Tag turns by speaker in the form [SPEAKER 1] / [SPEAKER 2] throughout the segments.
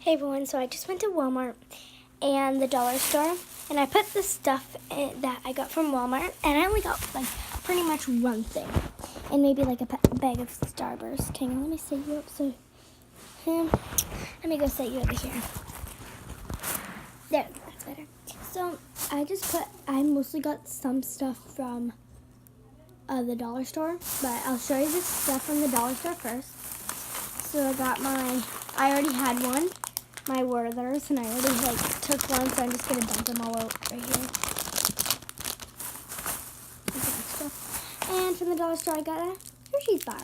[SPEAKER 1] Hey everyone, so I just went to Walmart and the dollar store and I put the stuff that I got from Walmart and I only got like pretty much one thing and maybe like a bag of Starburst. Okay, let me set you up so let me go set you over here. There, that's better. So I mostly got some stuff from the dollar store, but I'll show you this stuff from the dollar store first. So I already had one. My Werther's, and I already took one, so I'm just gonna dump them all out right here. And from the dollar store, I got a Hershey's bar.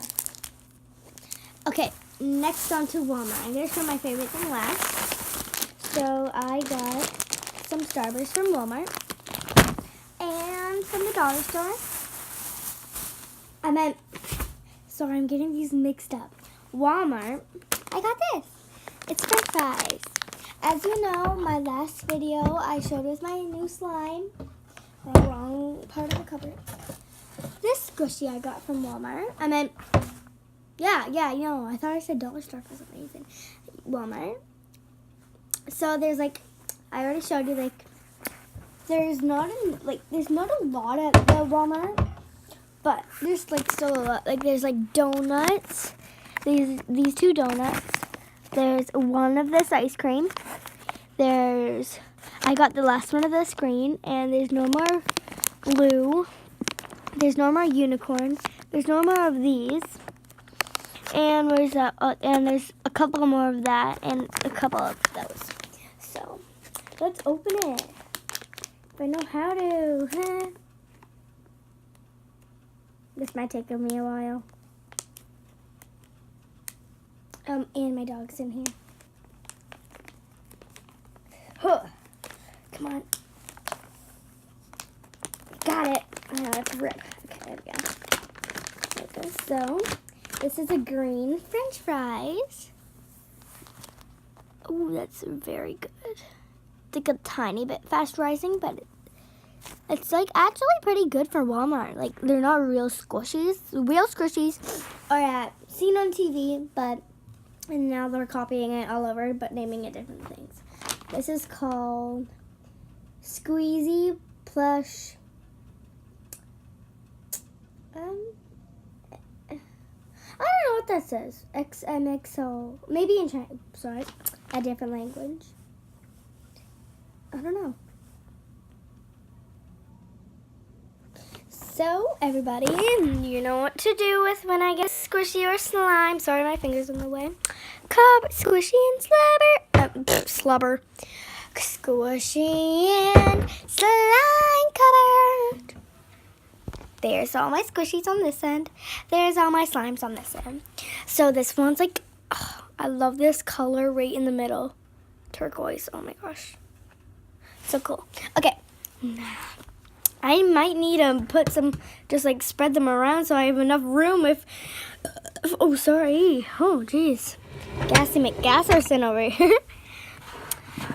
[SPEAKER 1] Okay, next on to Walmart. I'm gonna show my favorite thing last. So I got some Starburst from Walmart, and from the dollar store. Sorry, I'm getting these mixed up. Walmart, I got this. It's French fries. As you know, my last video I showed was my new slime. The wrong part of the cupboard. This squishy I got from Walmart. I thought I said dollar store for some reason. Walmart. So there's I already showed you there's not a lot at the Walmart, but there's still a lot. There's donuts. These two donuts. There's one of this ice cream. I got the last one of this green, and there's no more blue. There's no more unicorns. There's no more of these. And where's that? And there's a couple more of that, and a couple of those. So let's open it. If I know how to. This might take me a while. And my dog's in here. Huh. Come on. Got it. Oh, it's rip. Okay, there we go. There it goes. So, this is a green French fries. Oh, that's very good. It's a tiny bit fast rising, but it's actually pretty good for Walmart. They're not real squishies. Real squishies are seen on TV, and now they're copying it all over, but naming it different things. This is called Squeezy Plush. I don't know what that says. XMXO. Maybe in China. Sorry, a different language. I don't know. So, everybody, you know what to do with when I get squishy or slime. Sorry, my finger's in the way. Squishy and slubber. Squishy and slime covered. There's all my squishies on this end. There's all my slimes on this end. So this one's I love this color right in the middle. Turquoise. Oh my gosh. So cool. Okay. I might need to put some, just spread them around so I have enough room oh, sorry. Oh, jeez. Gassy McGasserson over here.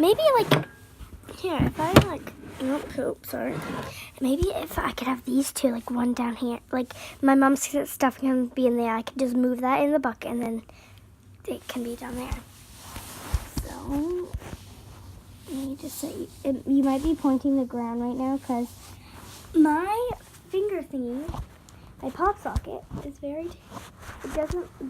[SPEAKER 1] Maybe here, if I poop, sorry. Maybe if I could have these two, one down here. My mom's stuff can be in there. I could just move that in the bucket and then it can be down there. So, let me just say, you might be pointing the ground right now because my finger thingy, my pop socket, is it doesn't